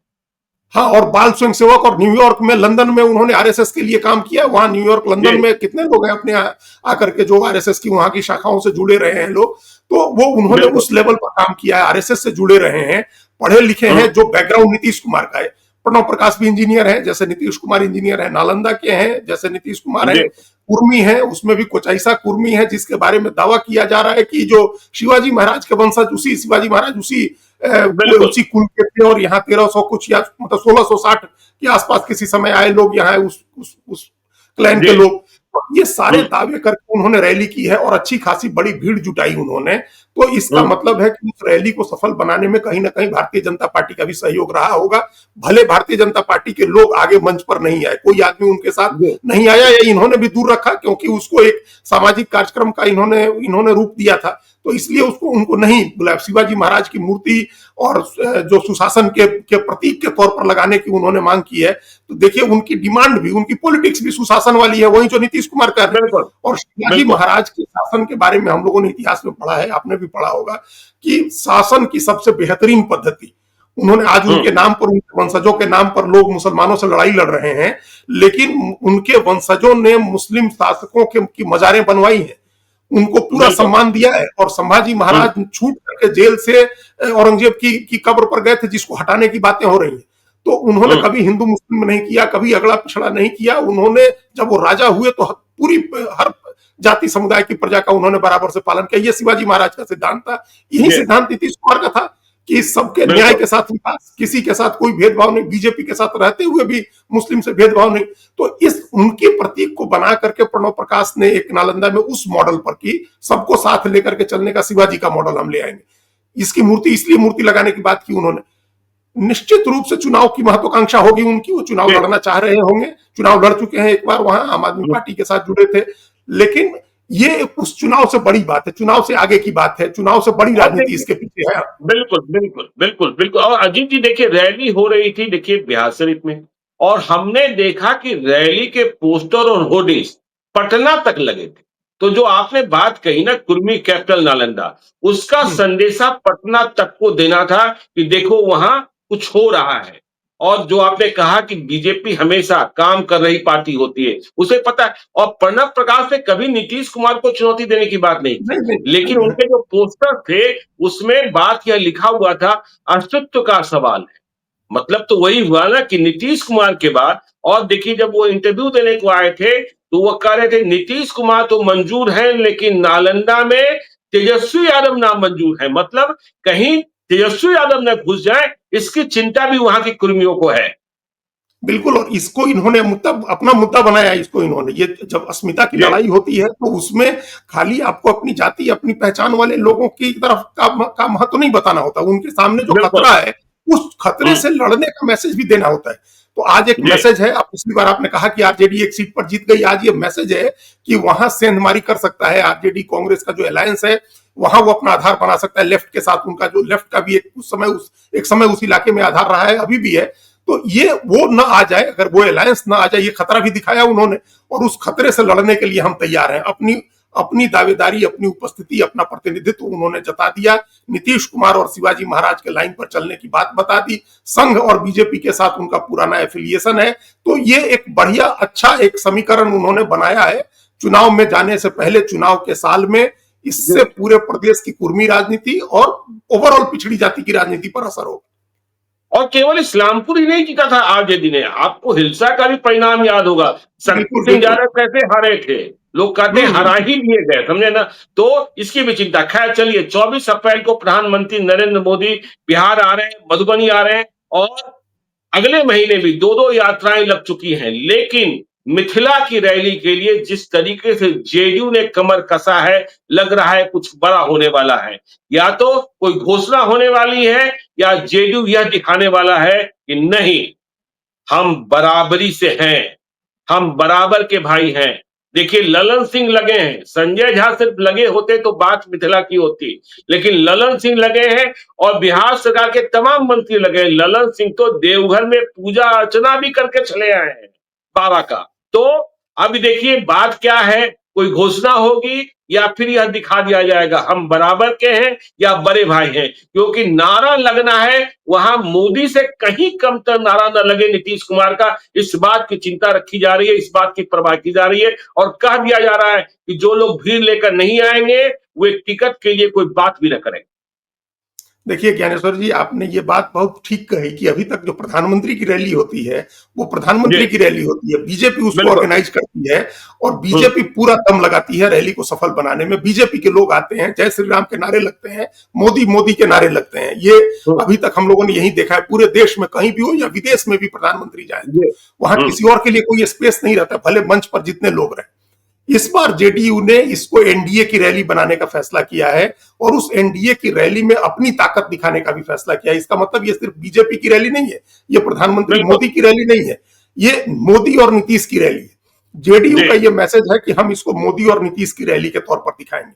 हाँ, और बाल स्वयंसेवक, और न्यूयॉर्क में, लंदन में उन्होंने आरएसएस के लिए काम किया। वहां न्यूयॉर्क, लंदन में कितने लोग हैं अपने आकर के जो आरएसएस की वहां की शाखाओं से जुड़े रहे हैं लोग, तो वो उन्होंने उस लेवल पर काम किया है, आरएसएस से जुड़े रहे हैं, पढ़े लिखे हैं। जो बैकग्राउंड नीतीश कुमार का है, प्रणब प्रकाश भी इंजीनियर है जैसे नीतीश कुमार इंजीनियर है, नालंदा के हैं जैसे नीतीश कुमार है, कुर्मी है, उसमें भी कुछ ऐसा कुर्मी है जिसके बारे में दावा किया जा रहा है कि जो शिवाजी महाराज के वंशज, उसी शिवाजी महाराज उसी कुल के थे, और यहाँ 1300 कुछ या मतलब 1660 के आसपास किसी समय आए लोग, यहाँ उस क्लैन के लोग। ये सारे दावे करके उन्होंने रैली की है और अच्छी खासी बड़ी भीड़ जुटाई उन्होंने। तो इसका मतलब है कि उस रैली को सफल बनाने में कहीं ना कहीं भारतीय जनता पार्टी का भी सहयोग रहा होगा। भले भारतीय जनता पार्टी के लोग आगे मंच पर नहीं आए, कोई आदमी उनके साथ नहीं आया, या इन्होंने भी दूर रखा, क्योंकि उसको एक सामाजिक कार्यक्रम का इन्होंने रूप दिया था, तो इसलिए उनको नहीं बुलाया। शिवाजी महाराज की मूर्ति और जो सुशासन के प्रतीक के तौर पर लगाने की उन्होंने मांग की है, तो देखिए उनकी डिमांड भी, उनकी पॉलिटिक्स भी सुशासन वाली है, वही जो नीतीश कुमार कर रहे हैं। और शिवाजी महाराज के शासन के बारे में हम लोगों ने इतिहास में पढ़ा है, आपने भी पढ़ा होगा, कि शासन की सबसे बेहतरीन पद्धति उन्होंने, आज उनके नाम पर, उनके वंशजों के नाम पर लोग मुसलमानों से लड़ाई लड़ रहे हैं, लेकिन उनके वंशजों ने मुस्लिम शासकों की मजारें बनवाई हैं, उनको पूरा सम्मान दिया है। और संभाजी महाराज छूट करके जेल से औरंगजेब की कब्र पर गए थे, जिसको हटाने की बातें हो रही हैं। तो उन्होंने कभी हिंदू मुस्लिम नहीं किया, कभी अगला पिछड़ा नहीं किया। उन्होंने जब वो राजा हुए तो पूरी हर जाति समुदाय की प्रजा का उन्होंने बराबर से पालन किया। ये शिवाजी महाराज का सिद्धांत था। यही सिद्धांत नीतीश कुमार का था कि सबके न्याय के साथ विकास, किसी के साथ कोई भेदभाव नहीं, बीजेपी के साथ रहते हुए भी मुस्लिम से भेदभाव नहीं। तो इस उनके प्रतीक को बना करके प्रणब प्रकाश ने एक नालंदा में उस मॉडल पर की, सबको साथ लेकर के चलने का शिवाजी का मॉडल हम ले आएंगे। इसकी मूर्ति, इसलिए मूर्ति लगाने की बात की उन्होंने। निश्चित रूप से चुनाव की महत्वाकांक्षा होगी उनकी, वो चुनाव लड़ना चाह रहे होंगे, चुनाव लड़ चुके हैं एक बार, वहां आम आदमी पार्टी के साथ जुड़े थे, लेकिन ये उस चुनाव से बड़ी बात है, चुनाव से आगे की बात है, चुनाव से बड़ी राजनीति इसके पीछे है। बिल्कुल बिल्कुल बिल्कुल बिल्कुल। और अजीत जी देखिए, रैली हो रही थी देखिए बिहार शरीफ में, और हमने देखा कि रैली के पोस्टर और होर्डिंग्स पटना तक लगे थे। तो जो आपने बात कही ना, कुर्मी कैपिटल नालंदा, उसका संदेशा पटना तक को देना था कि देखो वहां कुछ हो रहा है। और जो आपने कहा कि बीजेपी हमेशा काम कर रही पार्टी होती है, उसे पता है। और प्रणब प्रकाश ने कभी नीतीश कुमार को चुनौती देने की बात नहीं की, लेकिन उनके जो पोस्टर थे उसमें बात यह लिखा हुआ था, अस्तित्व का सवाल है। मतलब तो वही हुआ ना कि नीतीश कुमार के बाद, और देखिए जब वो इंटरव्यू देने को आए थे तो वो कह रहे थे नीतीश कुमार तो मंजूर हैं, लेकिन नालंदा में तेजस्वी यादव नाम मंजूर है। मतलब कहीं तेजस्वी यादव न घुस जाए, इसकी चिंता भी वहां के कुर्मियों को है। बिल्कुल, और इसको इन्होंने अपना मुद्दा बनाया। इसको इन्होंने, ये जब अस्मिता की लड़ाई होती है तो उसमें खाली आपको अपनी जाति, अपनी पहचान वाले लोगों की तरफ का महत्व नहीं बताना होता, उनके सामने जो खतरा है उस खतरे से लड़ने का मैसेज भी देना होता है। तो आज एक मैसेज है, आप पिछली बार आपने कहा कि आरजेडी एक सीट पर जीत गई, आज ये मैसेज है कि वहां सेंधमारी कर सकता है आरजेडी, कांग्रेस का जो अलायंस है वहां वो अपना आधार बना सकता है लेफ्ट के साथ। उनका जो लेफ्ट का भी एक समय उस इलाके में आधार रहा है, अभी भी है। तो ये वो ना आ जाए, अगर वो अलायंस ना आ जाए, ये खतरा भी दिखाया उन्होंने, और उस खतरे से लड़ने के लिए हम तैयार हैं। अपनी दावेदारी, अपनी उपस्थिति, अपना प्रतिनिधित्व उन्होंने जता दिया। नीतीश कुमार और शिवाजी महाराज के लाइन पर चलने की बात बता दी। संघ और बीजेपी के साथ उनका पुराना एफिलिएशन है, तो ये एक बढ़िया अच्छा एक समीकरण उन्होंने बनाया है। चुनाव में जाने से पहले, चुनाव के साल में, इससे पूरे प्रदेश की कुर्मी राजनीति और ओवरऑल पिछड़ी जाति की राजनीति पर असर होगा। और केवल इस्लामपुर ही नहीं जीता था आरजेडी ने, आपको हिलसा का भी परिणाम याद होगा। शक्ति सिंह यादव कैसे हारे थे, लोग कहते हैं हरा ही लिए गए, समझे ना। तो इसकी भी चिंता। खैर चलिए, 24 अप्रैल को प्रधानमंत्री नरेंद्र मोदी बिहार आ रहे हैं, मधुबनी आ रहे हैं, और अगले महीने भी 2-2 यात्राएं लग चुकी हैं। लेकिन मिथिला की रैली के लिए जिस तरीके से जेडीयू ने कमर कसा है, लग रहा है कुछ बड़ा होने वाला है। या तो कोई घोषणा होने वाली है, या जेडीयू यह दिखाने वाला है कि नहीं, हम बराबरी से हैं, हम बराबर के भाई हैं। देखिए, ललन सिंह लगे हैं, संजय झा सिर्फ लगे होते तो बात मिथिला की होती, लेकिन ललन सिंह लगे हैं और बिहार सरकार के तमाम मंत्री लगे हैं। ललन सिंह तो देवघर में पूजा अर्चना भी करके चले आए हैं बाबा का। तो अभी देखिए बात क्या है, कोई घोषणा होगी या फिर यह दिखा दिया जाएगा हम बराबर के हैं या बड़े भाई हैं। क्योंकि नारा लगना है, वहां मोदी से कहीं कमतर नारा न लगे नीतीश कुमार का, इस बात की चिंता रखी जा रही है, इस बात की परवाह की जा रही है। और कह दिया जा रहा है कि जो लोग भीड़ लेकर नहीं आएंगे, वे टिकट के लिए कोई बात भी न करें। देखिए ज्ञानेश्वर जी, आपने ये बात बहुत ठीक कही कि अभी तक जो प्रधानमंत्री की रैली होती है वो प्रधानमंत्री की रैली होती है, बीजेपी उसको ऑर्गेनाइज करती है और बीजेपी पूरा दम लगाती है रैली को सफल बनाने में। बीजेपी के लोग आते हैं, जय श्री राम के नारे लगते हैं, मोदी मोदी के नारे लगते हैं। ये अभी तक हम लोगों ने यही देखा है, पूरे देश में कहीं भी हो या विदेश में भी प्रधानमंत्री जाए, वहां किसी और के लिए कोई स्पेस नहीं रहता, भले मंच पर जितने लोग रहे। इस बार जेडीयू ने इसको एनडीए की रैली बनाने का फैसला किया है और उस एनडीए की रैली में अपनी ताकत दिखाने का भी फैसला किया है। इसका मतलब ये सिर्फ बीजेपी की रैली नहीं है, ये प्रधानमंत्री मोदी की रैली नहीं है, ये मोदी और नीतीश की रैली है। जेडीयू का ये मैसेज है कि हम इसको मोदी और नीतीश की रैली के तौर पर दिखाएंगे।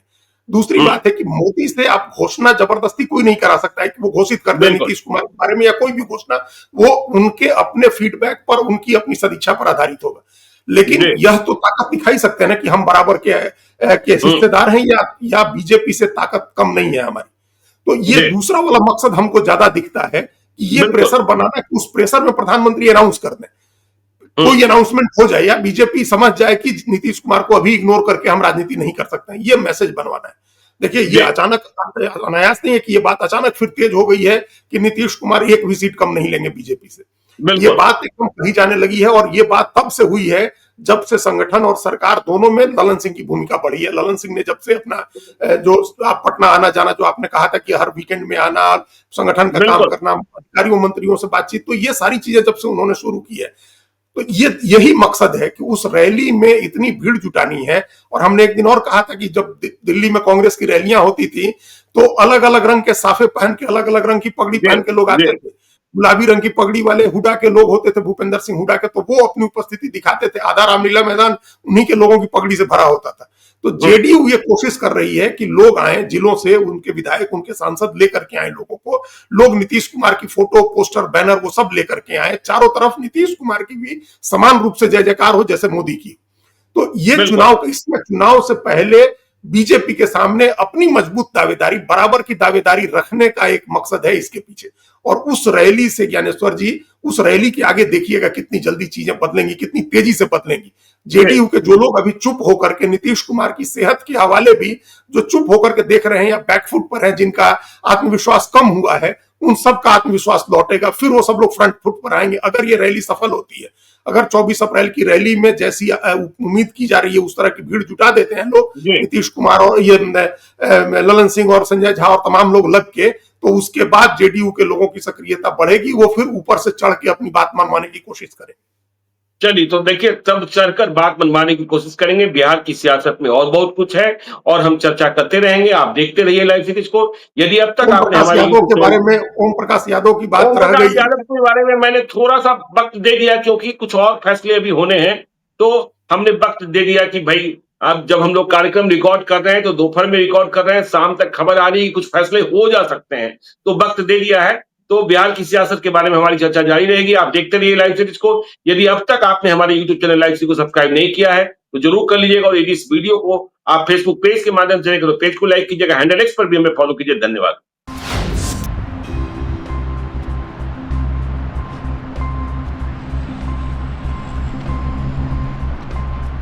दूसरी बात है कि मोदी से आप घोषणा जबरदस्ती कोई नहीं करा सकता है कि वो घोषित कर दे नीतीश कुमार के बारे में या कोई भी घोषणा, वो उनके अपने फीडबैक पर, उनकी अपनी सदिच्छा पर आधारित होगा। लेकिन यह तो ताकत दिखाई सकते हैं ना कि हम बराबर के हिस्सेदार हैं या बीजेपी से ताकत कम नहीं है हमारी। तो ये दूसरा वाला मकसद हमको ज्यादा दिखता है कि ये प्रेशर बनाना है कि उस प्रेशर में प्रधानमंत्री अनाउंस कर दें, कोई अनाउंसमेंट हो जाए या बीजेपी समझ जाए कि नीतीश कुमार को अभी इग्नोर करके हम राजनीति नहीं कर सकते हैं। ये मैसेज बनवाना है। देखिए, ये अचानक अनायास नहीं है कि ये बात अचानक फिर तेज हो गई है कि नीतीश कुमार एक भी सीट कम नहीं लेंगे बीजेपी से। ये बात एकदम कही जाने लगी है और ये बात तब से हुई है जब से संगठन और सरकार दोनों में ललन सिंह की भूमिका बढ़ी है। ललन सिंह ने जब से अपना जो आप पटना आना जाना, जो आपने कहा था कि हर वीकेंड में आना, संगठन का काम करना, अधिकारियों मंत्रियों से बातचीत, तो ये सारी चीजें जब से उन्होंने शुरू की है, तो यही मकसद है कि उस रैली में इतनी भीड़ जुटानी है। और हमने एक दिन और कहा था कि जब दिल्ली में कांग्रेस की रैलियां होती थी तो अलग अलग रंग के साफे पहन के, अलग अलग रंग की पगड़ी पहन के लोग आते थे। गुलाबी रंग की पगड़ी वाले हुडा के लोग होते थे, भूपेंद्र सिंह हुडा के, तो वो अपनी उपस्थिति दिखाते थे। आधा रामलीला मैदान उन्हीं के लोगों की पगड़ी से भरा होता था। तो जेडीयू ये कोशिश कर रही है कि लोग आए, जिलों से उनके विधायक, उनके सांसद लेकर के आए लोगों को, लोग नीतीश कुमार की फोटो, पोस्टर, बैनर वो सब लेकर के आए, चारों तरफ नीतीश कुमार की भी समान रूप से जय जयकार हो जैसे मोदी की। तो ये इसमें चुनाव से पहले बीजेपी के सामने अपनी मजबूत दावेदारी, बराबर की दावेदारी रखने का एक मकसद है इसके पीछे। और उस रैली से ज्ञानेश्वर जी, उस रैली के आगे देखिएगा कितनी जल्दी चीजें बदलेंगी, कितनी तेजी से बदलेंगी। जेडीयू के जो लोग अभी चुप होकर के नीतीश कुमार की सेहत के हवाले भी जो चुप होकर के देख रहे हैं या बैकफुट पर हैं, जिनका आत्मविश्वास कम हुआ है, उन सब का आत्मविश्वास लौटेगा, फिर वो सब लोग फ्रंट फुट पर आएंगे अगर ये रैली सफल होती है। अगर 24 अप्रैल की रैली में जैसी उम्मीद की जा रही है उस तरह की भीड़ जुटा देते हैं लोग, नीतीश कुमार और ये ललन सिंह और संजय झा और तमाम लोग लग के, तो उसके बाद जेडीयू के लोगों की सक्रियता बढ़ेगी, वो फिर ऊपर से चढ़ के अपनी बात मनवाने की कोशिश करें। चलिए, तो देखिए, तब चढ़कर बात मनवाने की कोशिश करेंगे। बिहार की सियासत में और बहुत कुछ है और हम चर्चा करते रहेंगे। आप देखते रहिए लाइव सीरीज को। यदि अब तक आपने हमारे के बारे में, ओम प्रकाश यादव की बात रह गई, यादव के बारे में मैंने थोड़ा सा वक्त दे दिया क्योंकि कुछ और फैसले अभी होने हैं, तो हमने वक्त दे दिया कि भाई अब जब हम लोग कार्यक्रम रिकॉर्ड कर रहे हैं तो दोपहर में रिकॉर्ड कर रहे हैं, शाम तक खबर आ रही है, कुछ फैसले हो जा सकते हैं, तो वक्त दे दिया है। तो बिहार की सियासत के बारे में हमारी चर्चा जारी रहेगी। आप देखते रहिए लाइव सीरीज को। यदि अब तक आपने हमारे यूट्यूब चैनल लाइव सीरीज को सब्सक्राइब नहीं किया है तो जरूर कर लीजिएगा और यदि इस वीडियो को आप फेसबुक पेज के माध्यम से देखें तो पेज को लाइक कीजिएगा, हैंडल एक्स पर भी हमें फॉलो कीजिए। धन्यवाद।